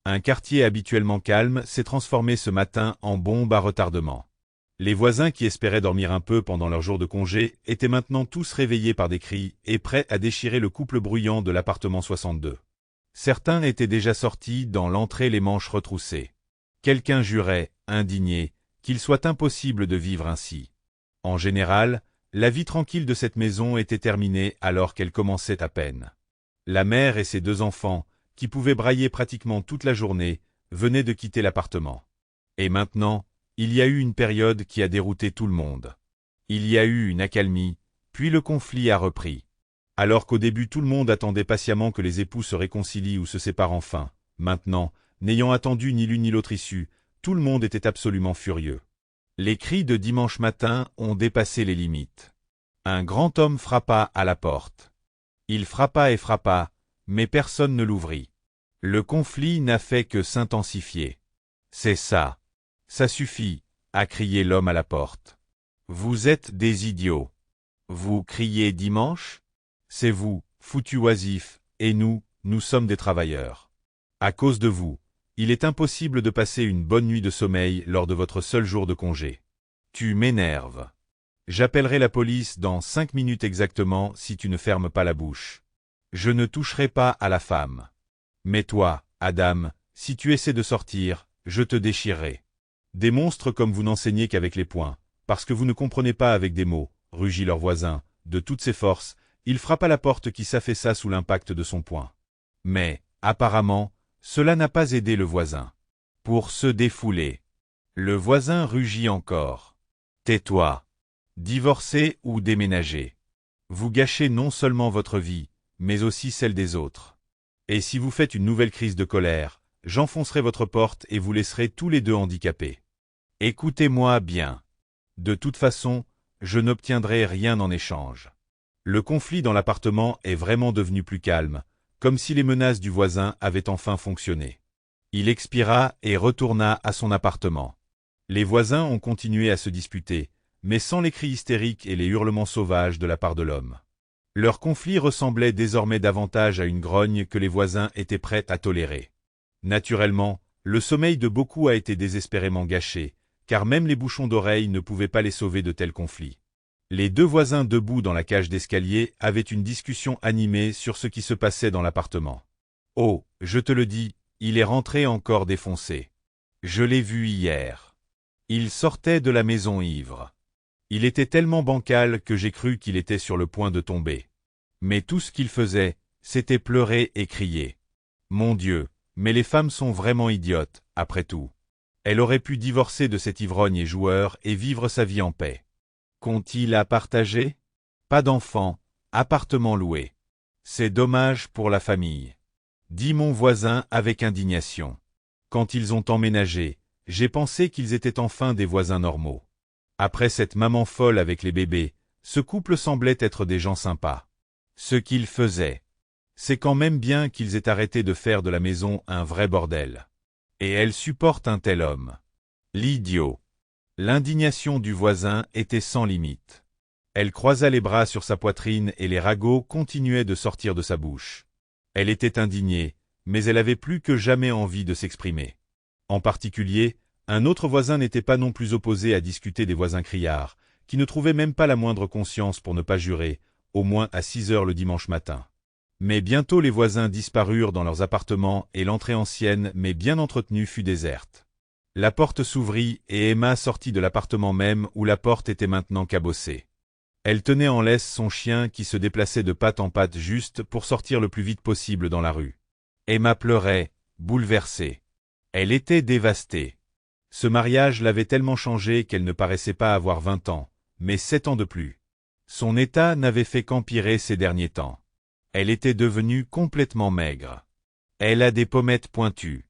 Un quartier habituellement calme s'est transformé ce matin en bombe à retardement. Les voisins qui espéraient dormir un peu pendant leur jour de congé étaient maintenant tous réveillés par des cris et prêts à déchirer le couple bruyant de l'appartement 62. Certains étaient déjà sortis dans l'entrée les manches retroussées. Quelqu'un jurait, indigné, qu'il soit impossible de vivre ainsi. En général, la vie tranquille de cette maison était terminée alors qu'elle commençait à peine. La mère et ses 2 enfants, qui pouvaient brailler pratiquement toute la journée, venaient de quitter l'appartement. Et maintenant, il y a eu une période qui a dérouté tout le monde. Il y a eu une accalmie, puis le conflit a repris. Alors qu'au début tout le monde attendait patiemment que les époux se réconcilient ou se séparent enfin, maintenant, n'ayant attendu ni l'une ni l'autre issue, tout le monde était absolument furieux. Les cris de dimanche matin ont dépassé les limites. Un grand homme frappa à la porte. Il frappa et frappa, mais personne ne l'ouvrit. Le conflit n'a fait que s'intensifier. C'est ça. Ça suffit, a crié l'homme à la porte. Vous êtes des idiots. Vous criez dimanche? C'est vous, foutus oisifs, et nous sommes des travailleurs. À cause de vous, il est impossible de passer une bonne nuit de sommeil lors de votre seul jour de congé. Tu m'énerves. J'appellerai la police dans 5 minutes exactement si tu ne fermes pas la bouche. Je ne toucherai pas à la femme. Mais toi, Adam, si tu essaies de sortir, je te déchirerai. Des monstres comme vous n'enseignez qu'avec les poings, parce que vous ne comprenez pas avec des mots, rugit leur voisin. De toutes ses forces, il frappa la porte qui s'affaissa sous l'impact de son poing. Mais, apparemment, cela n'a pas aidé le voisin. Pour se défouler. Le voisin rugit encore. Tais-toi. Divorcez ou déménagez. Vous gâchez non seulement votre vie, mais aussi celle des autres. Et si vous faites une nouvelle crise de colère, j'enfoncerai votre porte et vous laisserez tous les 2 handicapés. Écoutez-moi bien. De toute façon, je n'obtiendrai rien en échange. Le conflit dans l'appartement est vraiment devenu plus calme, comme si les menaces du voisin avaient enfin fonctionné. Il expira et retourna à son appartement. Les voisins ont continué à se disputer, mais sans les cris hystériques et les hurlements sauvages de la part de l'homme. Leur conflit ressemblait désormais davantage à une grogne que les voisins étaient prêts à tolérer. Naturellement, le sommeil de beaucoup a été désespérément gâché, car même les bouchons d'oreilles ne pouvaient pas les sauver de tels conflits. Les 2 voisins debout dans la cage d'escalier avaient une discussion animée sur ce qui se passait dans l'appartement. Oh, je te le dis, il est rentré encore défoncé. Je l'ai vu hier. Il sortait de la maison ivre. Il était tellement bancal que j'ai cru qu'il était sur le point de tomber. Mais tout ce qu'il faisait, c'était pleurer et crier. Mon Dieu, mais les femmes sont vraiment idiotes, après tout. Elle aurait pu divorcer de cet ivrogne et joueur et vivre sa vie en paix. Qu'ont-ils à partager? Pas d'enfants, appartement loué. C'est dommage pour la famille. Dit mon voisin avec indignation. Quand ils ont emménagé, j'ai pensé qu'ils étaient enfin des voisins normaux. Après cette maman folle avec les bébés, ce couple semblait être des gens sympas. Ce qu'ils faisaient, c'est quand même bien qu'ils aient arrêté de faire de la maison un vrai bordel. Et elle supporte un tel homme. L'idiot. L'indignation du voisin était sans limite. Elle croisa les bras sur sa poitrine et les ragots continuaient de sortir de sa bouche. Elle était indignée, mais elle avait plus que jamais envie de s'exprimer. En particulier, un autre voisin n'était pas non plus opposé à discuter des voisins criards, qui ne trouvaient même pas la moindre conscience pour ne pas jurer, au moins à 6 heures le dimanche matin. Mais bientôt les voisins disparurent dans leurs appartements et l'entrée ancienne mais bien entretenue fut déserte. La porte s'ouvrit et Emma sortit de l'appartement même où la porte était maintenant cabossée. Elle tenait en laisse son chien qui se déplaçait de patte en patte juste pour sortir le plus vite possible dans la rue. Emma pleurait, bouleversée. Elle était dévastée. Ce mariage l'avait tellement changée qu'elle ne paraissait pas avoir 20 ans, mais 7 ans de plus. Son état n'avait fait qu'empirer ces derniers temps. Elle était devenue complètement maigre. Elle a des pommettes pointues.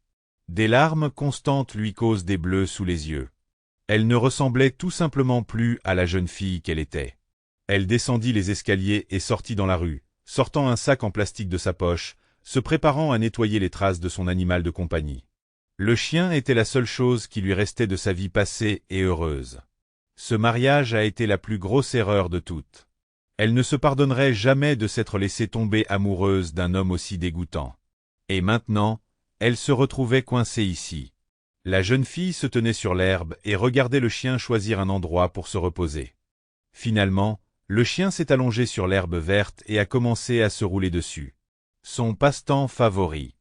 Des larmes constantes lui causent des bleus sous les yeux. Elle ne ressemblait tout simplement plus à la jeune fille qu'elle était. Elle descendit les escaliers et sortit dans la rue, sortant un sac en plastique de sa poche, se préparant à nettoyer les traces de son animal de compagnie. Le chien était la seule chose qui lui restait de sa vie passée et heureuse. Ce mariage a été la plus grosse erreur de toutes. Elle ne se pardonnerait jamais de s'être laissée tomber amoureuse d'un homme aussi dégoûtant. Et maintenant, Elle se retrouvait coincée ici. La jeune fille se tenait sur l'herbe et regardait le chien choisir un endroit pour se reposer. Finalement, le chien s'est allongé sur l'herbe verte et a commencé à se rouler dessus. Son passe-temps favori.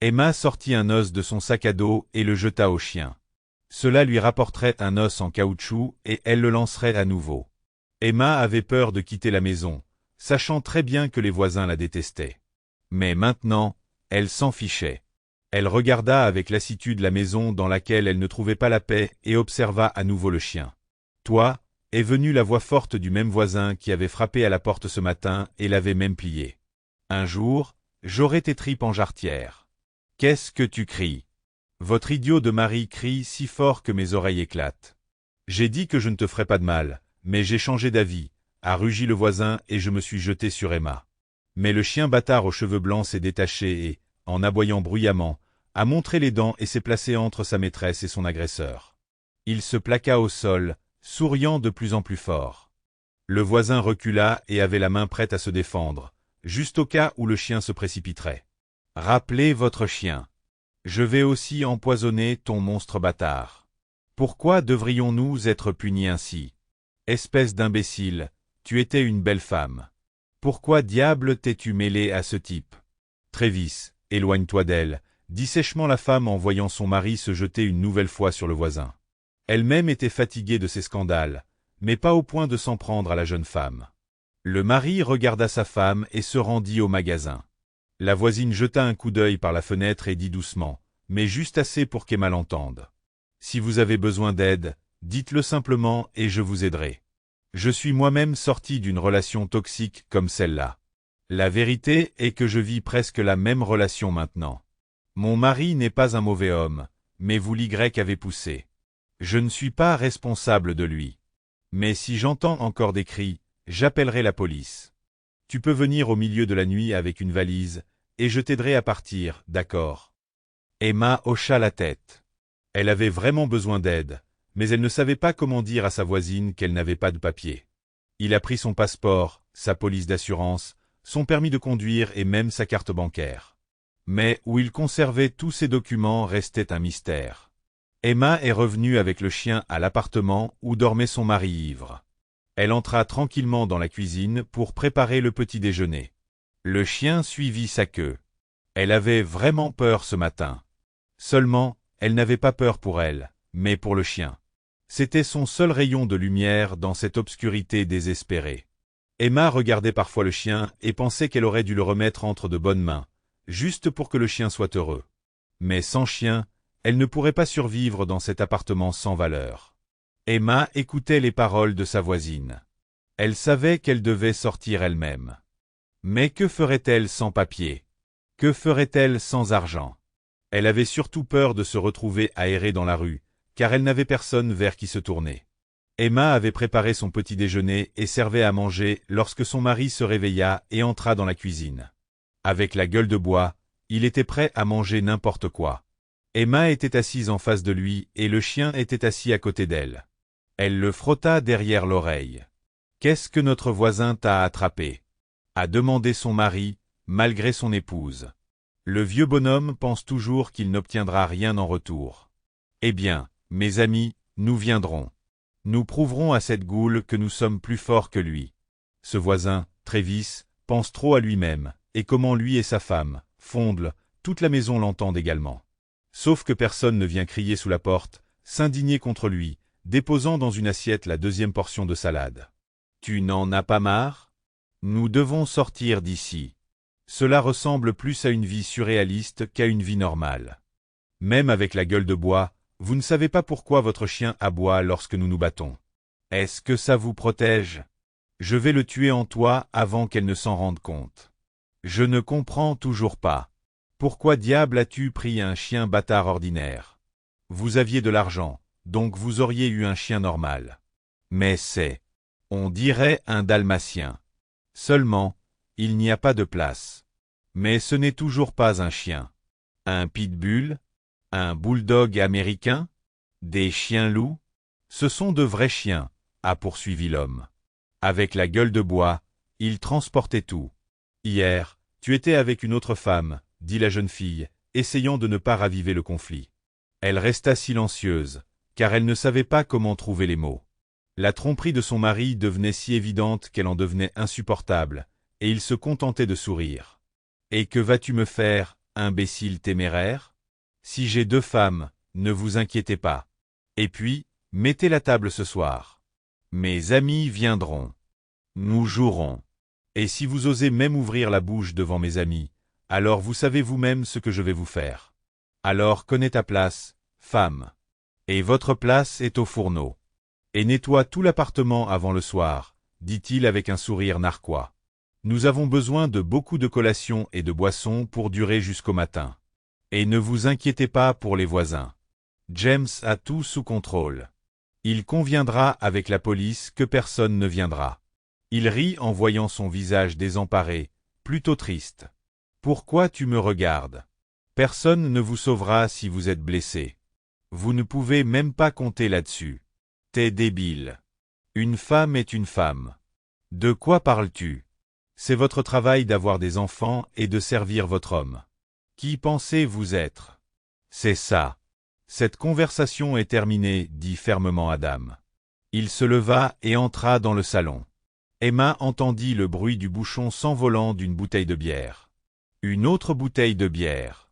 Emma sortit un os de son sac à dos et le jeta au chien. Cela lui rapporterait un os en caoutchouc et elle le lancerait à nouveau. Emma avait peur de quitter la maison, sachant très bien que les voisins la détestaient. Mais maintenant, elle s'en fichait. Elle regarda avec lassitude la maison dans laquelle elle ne trouvait pas la paix et observa à nouveau le chien. « Toi » est venue la voix forte du même voisin qui avait frappé à la porte ce matin et l'avait même pliée. « Un jour, j'aurai tes tripes en jarretière. »« Qu'est-ce que tu cries ? Votre idiot de mari crie si fort que mes oreilles éclatent. »« J'ai dit que je ne te ferais pas de mal, mais j'ai changé d'avis, » a rugi le voisin et je me suis jeté sur Emma. Mais le chien bâtard aux cheveux blancs s'est détaché et, en aboyant bruyamment, a montré les dents et s'est placé entre sa maîtresse et son agresseur. Il se plaqua au sol, souriant de plus en plus fort. Le voisin recula et avait la main prête à se défendre, juste au cas où le chien se précipiterait. « Rappelez votre chien. Je vais aussi empoisonner ton monstre bâtard. Pourquoi devrions-nous être punis ainsi? Espèce d'imbécile, tu étais une belle femme. Pourquoi diable t'es-tu mêlé à ce type? Travis, éloigne-toi d'elle, dit sèchement la femme en voyant son mari se jeter une nouvelle fois sur le voisin. Elle-même était fatiguée de ces scandales, mais pas au point de s'en prendre à la jeune femme. Le mari regarda sa femme et se rendit au magasin. La voisine jeta un coup d'œil par la fenêtre et dit doucement, mais juste assez pour qu'Emma l'entende. « Si vous avez besoin d'aide, dites-le simplement et je vous aiderai. Je suis moi-même sorti d'une relation toxique comme celle-là. La vérité est que je vis presque la même relation maintenant. Mon mari n'est pas un mauvais homme, mais vous l'Y avez poussé. Je ne suis pas responsable de lui. Mais si j'entends encore des cris, j'appellerai la police. Tu peux venir au milieu de la nuit avec une valise, et je t'aiderai à partir, d'accord? » Emma hocha la tête. Elle avait vraiment besoin d'aide, mais elle ne savait pas comment dire à sa voisine qu'elle n'avait pas de papier. Il a pris son passeport, sa police d'assurance, son permis de conduire et même sa carte bancaire. Mais où il conservait tous ces documents restait un mystère. Emma est revenue avec le chien à l'appartement où dormait son mari ivre. Elle entra tranquillement dans la cuisine pour préparer le petit déjeuner. Le chien suivit sa queue. Elle avait vraiment peur ce matin. Seulement, elle n'avait pas peur pour elle, mais pour le chien. C'était son seul rayon de lumière dans cette obscurité désespérée. Emma regardait parfois le chien et pensait qu'elle aurait dû le remettre entre de bonnes mains, juste pour que le chien soit heureux. Mais sans chien, elle ne pourrait pas survivre dans cet appartement sans valeur. Emma écoutait les paroles de sa voisine. Elle savait qu'elle devait sortir elle-même. Mais que ferait-elle sans papier? Que ferait-elle sans argent? Elle avait surtout peur de se retrouver à errer dans la rue, car elle n'avait personne vers qui se tourner. Emma avait préparé son petit déjeuner et servait à manger lorsque son mari se réveilla et entra dans la cuisine. Avec la gueule de bois, il était prêt à manger n'importe quoi. Emma était assise en face de lui et le chien était assis à côté d'elle. Elle le frotta derrière l'oreille. « Qu'est-ce que notre voisin t'a attrapé ?» a demandé son mari, malgré son épouse. Le vieux bonhomme pense toujours qu'il n'obtiendra rien en retour. Eh bien, mes amis, nous viendrons. Nous prouverons à cette goule que nous sommes plus forts que lui. Ce voisin, Travis, pense trop à lui-même, et comment lui et sa femme, Fondle, toute la maison l'entendent également. Sauf que personne ne vient crier sous la porte, s'indigner contre lui, déposant dans une assiette la deuxième portion de salade. Tu n'en as pas marre? Nous devons sortir d'ici. Cela ressemble plus à une vie surréaliste qu'à une vie normale. Même avec la gueule de bois, vous ne savez pas pourquoi votre chien aboie lorsque nous nous battons. Est-ce que ça vous protège? Je vais le tuer en toi avant qu'elle ne s'en rende compte. Je ne comprends toujours pas. Pourquoi diable as-tu pris un chien bâtard ordinaire? Vous aviez de l'argent, donc vous auriez eu un chien normal. Mais c'est, on dirait un dalmatien. Seulement, il n'y a pas de place. Mais ce n'est toujours pas un chien. Un pitbull? Un bulldog américain? Des chiens-loups? Ce sont de vrais chiens, a poursuivi l'homme. Avec la gueule de bois, il transportait tout. Hier, tu étais avec une autre femme, dit la jeune fille, essayant de ne pas raviver le conflit. Elle resta silencieuse, car elle ne savait pas comment trouver les mots. La tromperie de son mari devenait si évidente qu'elle en devenait insupportable, et il se contentait de sourire. « Et que vas-tu me faire, imbécile téméraire? Si j'ai 2 femmes, ne vous inquiétez pas. Et puis, mettez la table ce soir. Mes amis viendront. Nous jouerons. Et si vous osez même ouvrir la bouche devant mes amis, alors vous savez vous-même ce que je vais vous faire. Alors connais ta place, femme. Et votre place est au fourneau. Et nettoie tout l'appartement avant le soir, dit-il avec un sourire narquois. Nous avons besoin de beaucoup de collations et de boissons pour durer jusqu'au matin. Et ne vous inquiétez pas pour les voisins. James a tout sous contrôle. Il conviendra avec la police que personne ne viendra. Il rit en voyant son visage désemparé, plutôt triste. Pourquoi tu me regardes? Personne ne vous sauvera si vous êtes blessé. Vous ne pouvez même pas compter là-dessus. T'es débile. Une femme est une femme. De quoi parles-tu? C'est votre travail d'avoir des enfants et de servir votre homme. Qui pensez-vous être? C'est ça. Cette conversation est terminée, dit fermement Adam. Il se leva et entra dans le salon. Emma entendit le bruit du bouchon s'envolant d'une bouteille de bière. Une autre bouteille de bière.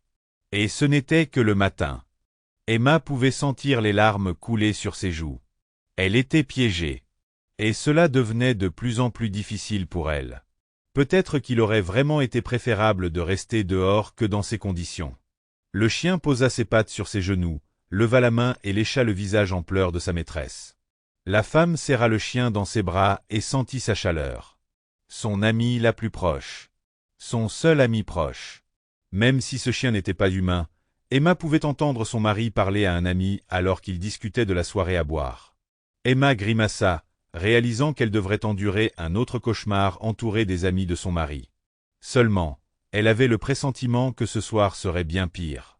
Et ce n'était que le matin. Emma pouvait sentir les larmes couler sur ses joues. Elle était piégée. Et cela devenait de plus en plus difficile pour elle. Peut-être qu'il aurait vraiment été préférable de rester dehors que dans ces conditions. Le chien posa ses pattes sur ses genoux, leva la main et lécha le visage en pleurs de sa maîtresse. La femme serra le chien dans ses bras et sentit sa chaleur. Son amie la plus proche. Son seul ami proche. Même si ce chien n'était pas humain, Emma pouvait entendre son mari parler à un ami alors qu'ils discutaient de la soirée à boire. Emma grimaça, réalisant qu'elle devrait endurer un autre cauchemar entouré des amis de son mari. Seulement, elle avait le pressentiment que ce soir serait bien pire.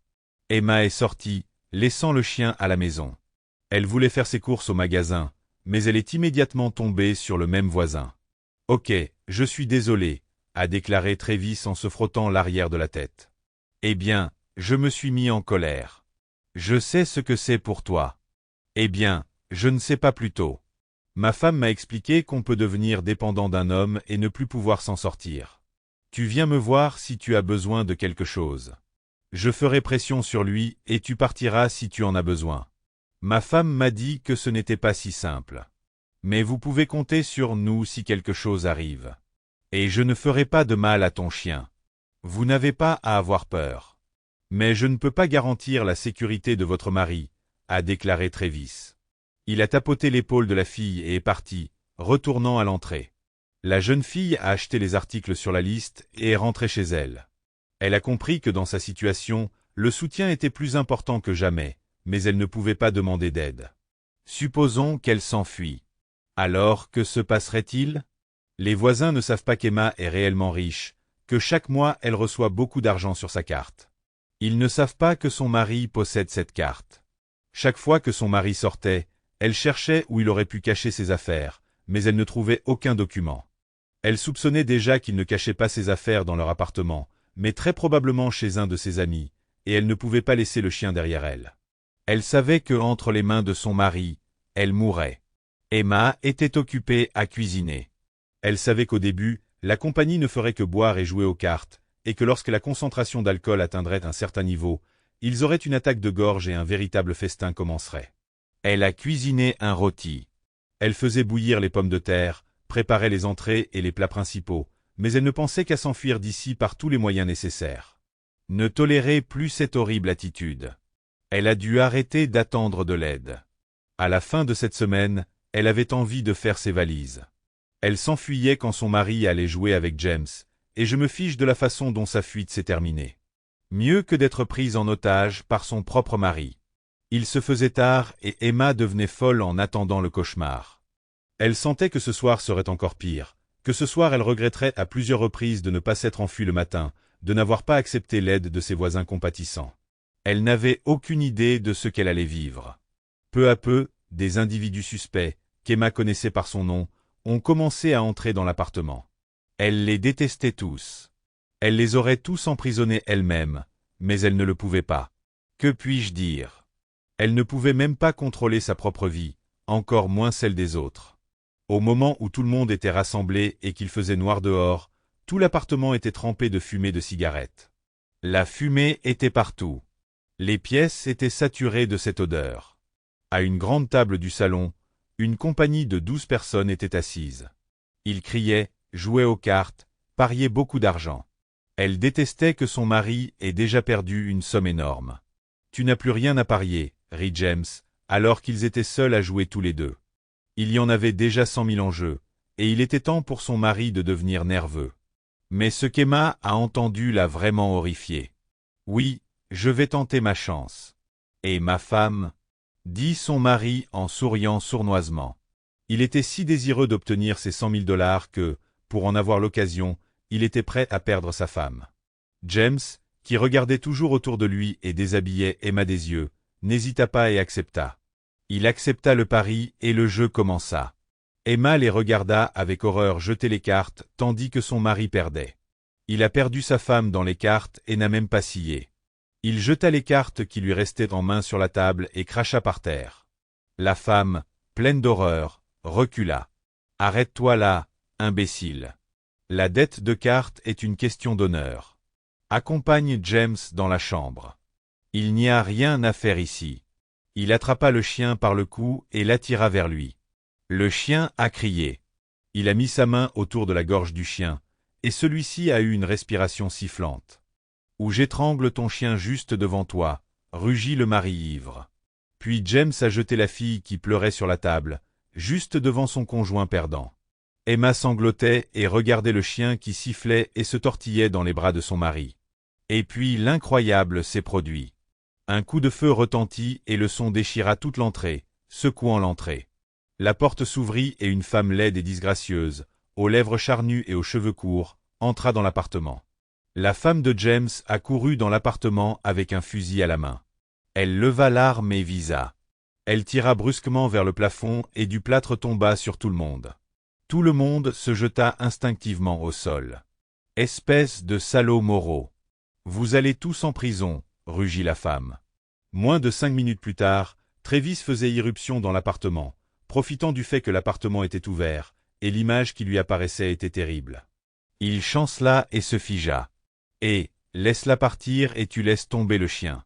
Emma est sortie, laissant le chien à la maison. Elle voulait faire ses courses au magasin, mais elle est immédiatement tombée sur le même voisin. « Ok, je suis désolé », a déclaré Travis en se frottant l'arrière de la tête. « Eh bien, je me suis mis en colère. Je sais ce que c'est pour toi. Eh bien, je ne sais pas plus tôt. Ma femme m'a expliqué qu'on peut devenir dépendant d'un homme et ne plus pouvoir s'en sortir. Tu viens me voir si tu as besoin de quelque chose. Je ferai pression sur lui et tu partiras si tu en as besoin. Ma femme m'a dit que ce n'était pas si simple. Mais vous pouvez compter sur nous si quelque chose arrive. Et je ne ferai pas de mal à ton chien. Vous n'avez pas à avoir peur. Mais je ne peux pas garantir la sécurité de votre mari, a déclaré Travis. Il a tapoté l'épaule de la fille et est parti, retournant à l'entrée. La jeune fille a acheté les articles sur la liste et est rentrée chez elle. Elle a compris que dans sa situation, le soutien était plus important que jamais, mais elle ne pouvait pas demander d'aide. Supposons qu'elle s'enfuit. Alors, que se passerait-il? Les voisins ne savent pas qu'Emma est réellement riche, que chaque mois elle reçoit beaucoup d'argent sur sa carte. Ils ne savent pas que son mari possède cette carte. Chaque fois que son mari sortait, elle cherchait où il aurait pu cacher ses affaires, mais elle ne trouvait aucun document. Elle soupçonnait déjà qu'il ne cachait pas ses affaires dans leur appartement, mais très probablement chez un de ses amis, et elle ne pouvait pas laisser le chien derrière elle. Elle savait que entre les mains de son mari, elle mourrait. Emma était occupée à cuisiner. Elle savait qu'au début, la compagnie ne ferait que boire et jouer aux cartes, et que lorsque la concentration d'alcool atteindrait un certain niveau, ils auraient une attaque de gorge et un véritable festin commencerait. Elle a cuisiné un rôti. Elle faisait bouillir les pommes de terre, préparait les entrées et les plats principaux, mais elle ne pensait qu'à s'enfuir d'ici par tous les moyens nécessaires. Ne tolérer plus cette horrible attitude. Elle a dû arrêter d'attendre de l'aide. À la fin de cette semaine, elle avait envie de faire ses valises. Elle s'enfuyait quand son mari allait jouer avec James, et je me fiche de la façon dont sa fuite s'est terminée. Mieux que d'être prise en otage par son propre mari. Il se faisait tard et Emma devenait folle en attendant le cauchemar. Elle sentait que ce soir serait encore pire, que ce soir elle regretterait à plusieurs reprises de ne pas s'être enfuie le matin, de n'avoir pas accepté l'aide de ses voisins compatissants. Elle n'avait aucune idée de ce qu'elle allait vivre. Peu à peu, des individus suspects, qu'Emma connaissait par son nom, ont commencé à entrer dans l'appartement. Elle les détestait tous. Elle les aurait tous emprisonnés elle-même, mais elle ne le pouvait pas. Que puis-je dire? Elle ne pouvait même pas contrôler sa propre vie, encore moins celle des autres. Au moment où tout le monde était rassemblé et qu'il faisait noir dehors, tout l'appartement était trempé de fumée de cigarettes. La fumée était partout. Les pièces étaient saturées de cette odeur. À une grande table du salon, une compagnie de 12 personnes était assise. Ils criaient, jouaient aux cartes, pariaient beaucoup d'argent. Elle détestait que son mari ait déjà perdu une somme énorme. « Tu n'as plus rien à parier, » rit James, alors qu'ils étaient seuls à jouer tous les deux. Il y en avait déjà 100 000 en jeu, et il était temps pour son mari de devenir nerveux. Mais ce qu'Emma a entendu l'a vraiment horrifiée. « Oui, je vais tenter ma chance. »« Et ma femme ?» dit son mari en souriant sournoisement. Il était si désireux d'obtenir ces 100 000 $ que, pour en avoir l'occasion, il était prêt à perdre sa femme. James, qui regardait toujours autour de lui et déshabillait Emma des yeux, n'hésita pas et accepta. Il accepta le pari et le jeu commença. Emma les regarda avec horreur jeter les cartes tandis que son mari perdait. Il a perdu sa femme dans les cartes et n'a même pas scié. Il jeta les cartes qui lui restaient en main sur la table et cracha par terre. La femme, pleine d'horreur, recula. « Arrête-toi là, imbécile. La dette de cartes est une question d'honneur. Accompagne James dans la chambre. Il n'y a rien à faire ici. » Il attrapa le chien par le cou et l'attira vers lui. Le chien a crié. Il a mis sa main autour de la gorge du chien, et celui-ci a eu une respiration sifflante. « Ou j'étrangle ton chien juste devant toi, » rugit le mari ivre. Puis James a jeté la fille qui pleurait sur la table, juste devant son conjoint perdant. Emma sanglotait et regardait le chien qui sifflait et se tortillait dans les bras de son mari. Et puis l'incroyable s'est produit. Un coup de feu retentit et le son déchira toute l'entrée, secouant l'entrée. La porte s'ouvrit et une femme laide et disgracieuse, aux lèvres charnues et aux cheveux courts, entra dans l'appartement. La femme de James accourut dans l'appartement avec un fusil à la main. Elle leva l'arme et visa. Elle tira brusquement vers le plafond et du plâtre tomba sur tout le monde. Tout le monde se jeta instinctivement au sol. « Espèce de salaud moraux. Vous allez tous en prison, » rugit la femme. Moins de 5 minutes plus tard, Travis faisait irruption dans l'appartement, profitant du fait que l'appartement était ouvert, et l'image qui lui apparaissait était terrible. Il chancela et se figea. « Et, laisse-la partir et tu laisses tomber le chien. »«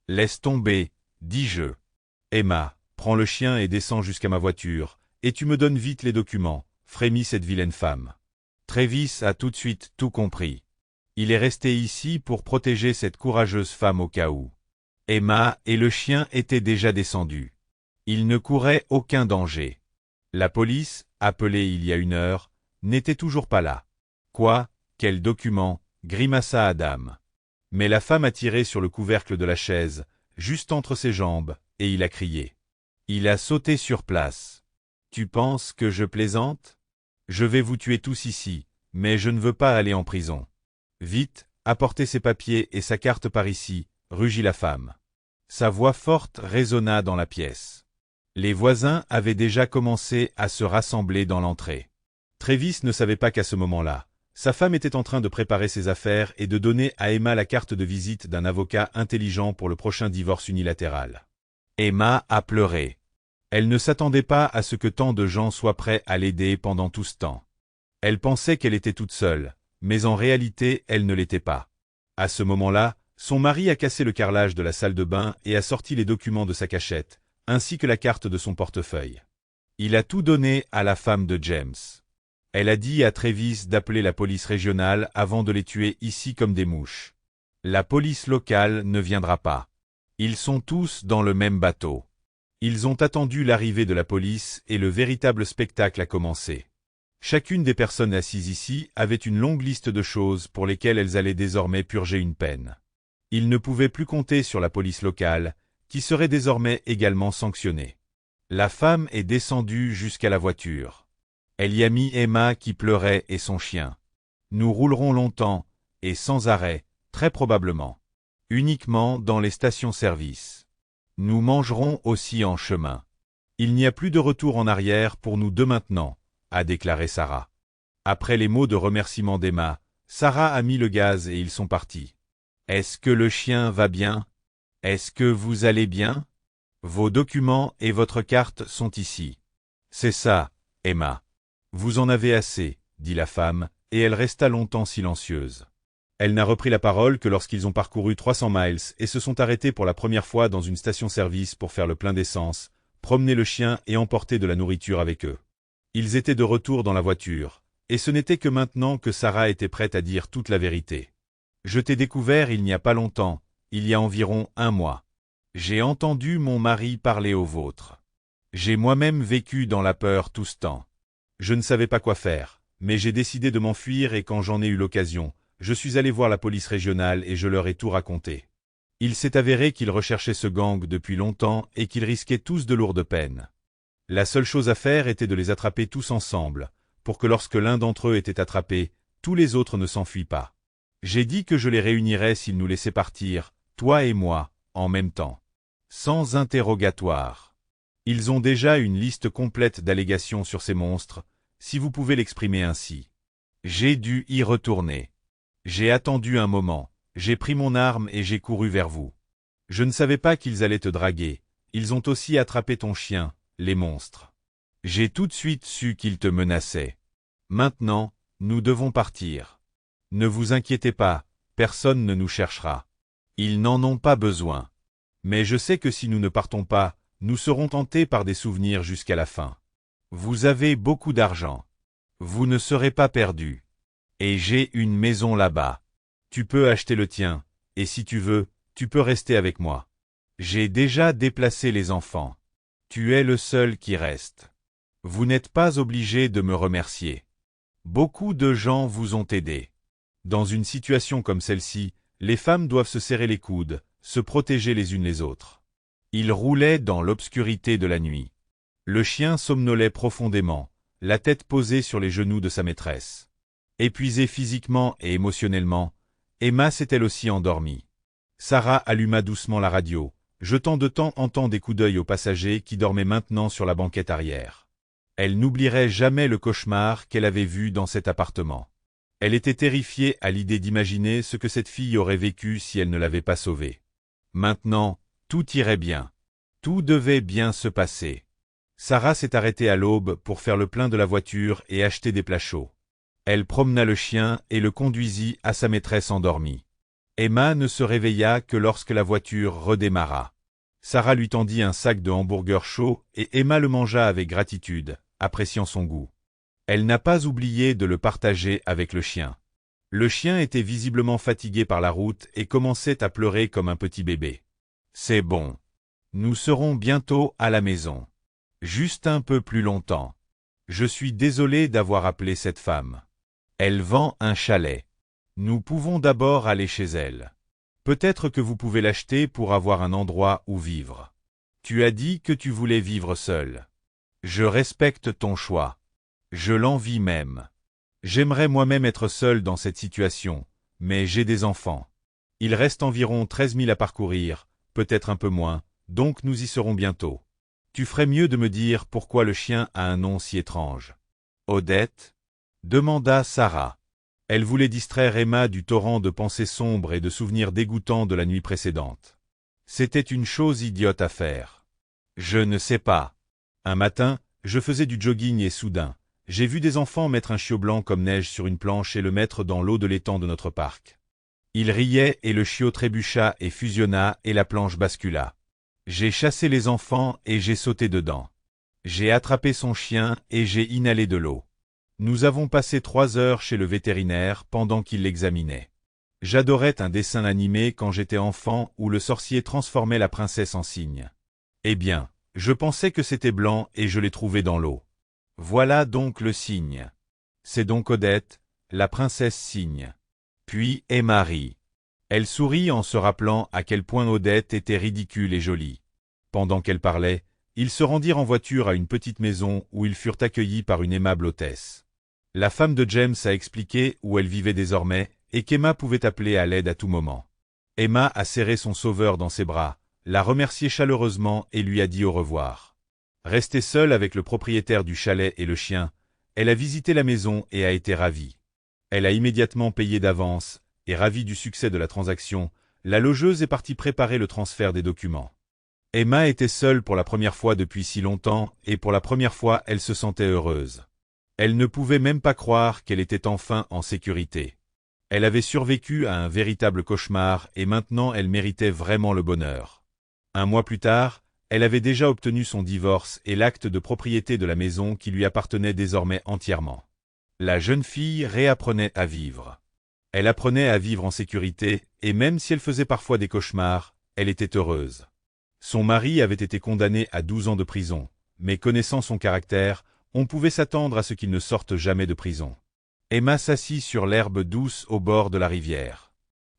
Laisse tomber, dis-je. Emma, prends le chien et descends jusqu'à ma voiture, et tu me donnes vite les documents, » frémit cette vilaine femme. Travis a tout de suite tout compris. Il est resté ici pour protéger cette courageuse femme au cas où. Emma et le chien étaient déjà descendus. Ils ne couraient aucun danger. La police, appelée il y a 1 heure, n'était toujours pas là. Quoi? Quel document? Grimaça Adam. Mais la femme a tiré sur le couvercle de la chaise, juste entre ses jambes, et il a crié. Il a sauté sur place. Tu penses que je plaisante? Je vais vous tuer tous ici, mais je ne veux pas aller en prison. Vite, apportez ses papiers et sa carte par ici, rugit la femme. Sa voix forte résonna dans la pièce. Les voisins avaient déjà commencé à se rassembler dans l'entrée. Travis ne savait pas qu'à ce moment-là, sa femme était en train de préparer ses affaires et de donner à Emma la carte de visite d'un avocat intelligent pour le prochain divorce unilatéral. Emma a pleuré. Elle ne s'attendait pas à ce que tant de gens soient prêts à l'aider pendant tout ce temps. Elle pensait qu'elle était toute seule, mais en réalité, elle ne l'était pas. À ce moment-là, son mari a cassé le carrelage de la salle de bain et a sorti les documents de sa cachette, ainsi que la carte de son portefeuille. Il a tout donné à la femme de James. Elle a dit à Travis d'appeler la police régionale avant de les tuer ici comme des mouches. La police locale ne viendra pas. Ils sont tous dans le même bateau. Ils ont attendu l'arrivée de la police et le véritable spectacle a commencé. Chacune des personnes assises ici avait une longue liste de choses pour lesquelles elles allaient désormais purger une peine. Ils ne pouvaient plus compter sur la police locale, qui serait désormais également sanctionnée. La femme est descendue jusqu'à la voiture. Elle y a mis Emma qui pleurait et son chien. Nous roulerons longtemps, et sans arrêt, très probablement. Uniquement dans les stations-service. Nous mangerons aussi en chemin. Il n'y a plus de retour en arrière pour nous deux maintenant, a déclaré Sarah. Après les mots de remerciement d'Emma, Sarah a mis le gaz et ils sont partis. Est-ce que le chien va bien? Est-ce que vous allez bien? Vos documents et votre carte sont ici. C'est ça, Emma. Vous en avez assez, dit la femme, et elle resta longtemps silencieuse. Elle n'a repris la parole que lorsqu'ils ont parcouru 300 miles et se sont arrêtés pour la première fois dans une station-service pour faire le plein d'essence, promener le chien et emporter de la nourriture avec eux. Ils étaient de retour dans la voiture, et ce n'était que maintenant que Sarah était prête à dire toute la vérité. Je t'ai découvert il n'y a pas longtemps, il y a environ 1 mois. J'ai entendu mon mari parler au vôtre. J'ai moi-même vécu dans la peur tout ce temps. Je ne savais pas quoi faire, mais j'ai décidé de m'enfuir et quand j'en ai eu l'occasion, je suis allé voir la police régionale et je leur ai tout raconté. Il s'est avéré qu'ils recherchaient ce gang depuis longtemps et qu'ils risquaient tous de lourdes peines. La seule chose à faire était de les attraper tous ensemble, pour que lorsque l'un d'entre eux était attrapé, tous les autres ne s'enfuient pas. J'ai dit que je les réunirais s'ils nous laissaient partir, toi et moi, en même temps. Sans interrogatoire. Ils ont déjà une liste complète d'allégations sur ces monstres, si vous pouvez l'exprimer ainsi. J'ai dû y retourner. J'ai attendu un moment, j'ai pris mon arme et j'ai couru vers vous. Je ne savais pas qu'ils allaient te draguer, ils ont aussi attrapé ton chien, les monstres. J'ai tout de suite su qu'ils te menaçaient. Maintenant, nous devons partir. Ne vous inquiétez pas, personne ne nous cherchera. Ils n'en ont pas besoin. Mais je sais que si nous ne partons pas, nous serons tentés par des souvenirs jusqu'à la fin. Vous avez beaucoup d'argent. Vous ne serez pas perdus. Et j'ai une maison là-bas. Tu peux acheter le tien, et si tu veux, tu peux rester avec moi. J'ai déjà déplacé les enfants. Tu es le seul qui reste. Vous n'êtes pas obligé de me remercier. Beaucoup de gens vous ont aidé. Dans une situation comme celle-ci, les femmes doivent se serrer les coudes, se protéger les unes les autres. Ils roulaient dans l'obscurité de la nuit. Le chien somnolait profondément, la tête posée sur les genoux de sa maîtresse. Épuisée physiquement et émotionnellement, Emma s'est elle aussi endormie. Sarah alluma doucement la radio, jetant de temps en temps des coups d'œil aux passagers qui dormaient maintenant sur la banquette arrière. Elle n'oublierait jamais le cauchemar qu'elle avait vu dans cet appartement. Elle était terrifiée à l'idée d'imaginer ce que cette fille aurait vécu si elle ne l'avait pas sauvée. Maintenant, tout irait bien. Tout devait bien se passer. Sarah s'est arrêtée à l'aube pour faire le plein de la voiture et acheter des plats chauds. Elle promena le chien et le conduisit à sa maîtresse endormie. Emma ne se réveilla que lorsque la voiture redémarra. Sarah lui tendit un sac de hamburgers chauds et Emma le mangea avec gratitude, appréciant son goût. Elle n'a pas oublié de le partager avec le chien. Le chien était visiblement fatigué par la route et commençait à pleurer comme un petit bébé. C'est bon. Nous serons bientôt à la maison. Juste un peu plus longtemps. Je suis désolé d'avoir appelé cette femme. Elle vend un chalet. Nous pouvons d'abord aller chez elle. Peut-être que vous pouvez l'acheter pour avoir un endroit où vivre. Tu as dit que tu voulais vivre seul. Je respecte ton choix. Je l'envie même. J'aimerais moi-même être seul dans cette situation, mais j'ai des enfants. Il reste environ 13 000 à parcourir, peut-être un peu moins, donc nous y serons bientôt. Tu ferais mieux de me dire pourquoi le chien a un nom si étrange. Odette? Demanda Sarah. Elle voulait distraire Emma du torrent de pensées sombres et de souvenirs dégoûtants de la nuit précédente. C'était une chose idiote à faire. Je ne sais pas. Un matin, je faisais du jogging et soudain, j'ai vu des enfants mettre un chiot blanc comme neige sur une planche et le mettre dans l'eau de l'étang de notre parc. Ils riaient et le chiot trébucha et fusionna et la planche bascula. J'ai chassé les enfants et j'ai sauté dedans. J'ai attrapé son chien et j'ai inhalé de l'eau. Nous avons passé 3 heures chez le vétérinaire pendant qu'il l'examinait. J'adorais un dessin animé quand j'étais enfant où le sorcier transformait la princesse en cygne. Eh bien, je pensais que c'était blanc et je l'ai trouvé dans l'eau. Voilà donc le cygne. C'est donc Odette, la princesse cygne. Puis Emma rit. Elle sourit en se rappelant à quel point Odette était ridicule et jolie. Pendant qu'elle parlait, ils se rendirent en voiture à une petite maison où ils furent accueillis par une aimable hôtesse. La femme de James a expliqué où elle vivait désormais et qu'Emma pouvait appeler à l'aide à tout moment. Emma a serré son sauveur dans ses bras, l'a remercié chaleureusement et lui a dit au revoir. Restée seule avec le propriétaire du chalet et le chien, elle a visité la maison et a été ravie. Elle a immédiatement payé d'avance, et ravie du succès de la transaction, la logeuse est partie préparer le transfert des documents. Emma était seule pour la première fois depuis si longtemps, et pour la première fois elle se sentait heureuse. Elle ne pouvait même pas croire qu'elle était enfin en sécurité. Elle avait survécu à un véritable cauchemar et maintenant elle méritait vraiment le bonheur. Un mois plus tard, elle avait déjà obtenu son divorce et l'acte de propriété de la maison qui lui appartenait désormais entièrement. La jeune fille réapprenait à vivre. Elle apprenait à vivre en sécurité, et même si elle faisait parfois des cauchemars, elle était heureuse. Son mari avait été condamné à 12 ans de prison, mais connaissant son caractère, on pouvait s'attendre à ce qu'il ne sorte jamais de prison. Emma s'assit sur l'herbe douce au bord de la rivière.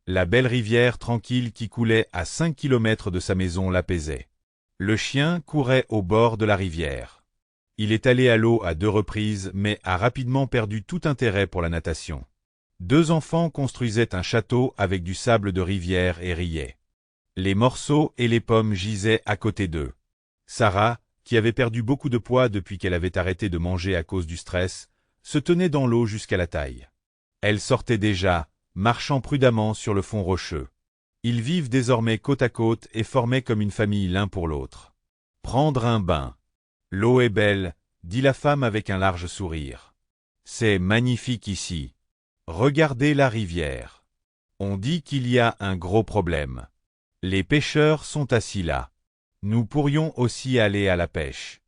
La belle rivière tranquille qui coulait à 5 kilomètres de sa maison l'apaisait. Le chien courait au bord de la rivière. Il est allé à l'eau à 2 reprises, mais a rapidement perdu tout intérêt pour la natation. 2 enfants construisaient un château avec du sable de rivière et riaient. Les morceaux et les pommes gisaient à côté d'eux. Sarah, qui avait perdu beaucoup de poids depuis qu'elle avait arrêté de manger à cause du stress, se tenait dans l'eau jusqu'à la taille. Elle sortait déjà, marchant prudemment sur le fond rocheux. Ils vivent désormais côte à côte et formaient comme une famille l'un pour l'autre. Prendre un bain. L'eau est belle, dit la femme avec un large sourire. C'est magnifique ici. Regardez la rivière. On dit qu'il y a un gros problème. Les pêcheurs sont assis là. Nous pourrions aussi aller à la pêche.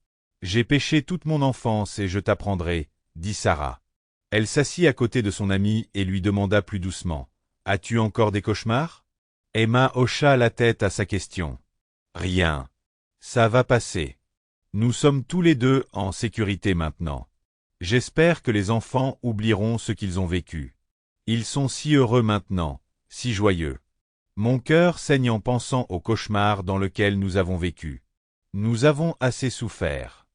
J'ai pêché toute mon enfance et je t'apprendrai, dit Sarah. Elle s'assit à côté de son amie et lui demanda plus doucement. As-tu encore des cauchemars? Emma hocha la tête à sa question. Rien. Ça va passer. Nous sommes tous les deux en sécurité maintenant. J'espère que les enfants oublieront ce qu'ils ont vécu. Ils sont si heureux maintenant, si joyeux. Mon cœur saigne en pensant au cauchemar dans lequel nous avons vécu. Nous avons assez souffert.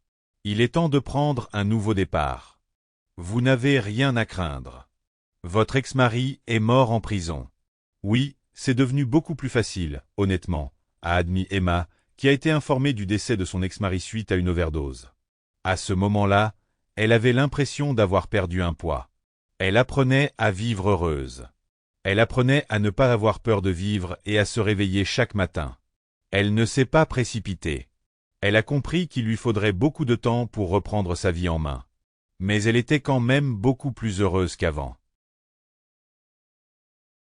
Il est temps de prendre un nouveau départ. Vous n'avez rien à craindre. Votre ex-mari est mort en prison. Oui, c'est devenu beaucoup plus facile, honnêtement, a admis Emma, qui a été informée du décès de son ex-mari suite à une overdose. À ce moment-là, elle avait l'impression d'avoir perdu un poids. Elle apprenait à vivre heureuse. Elle apprenait à ne pas avoir peur de vivre et à se réveiller chaque matin. Elle ne s'est pas précipitée. Elle a compris qu'il lui faudrait beaucoup de temps pour reprendre sa vie en main. Mais elle était quand même beaucoup plus heureuse qu'avant.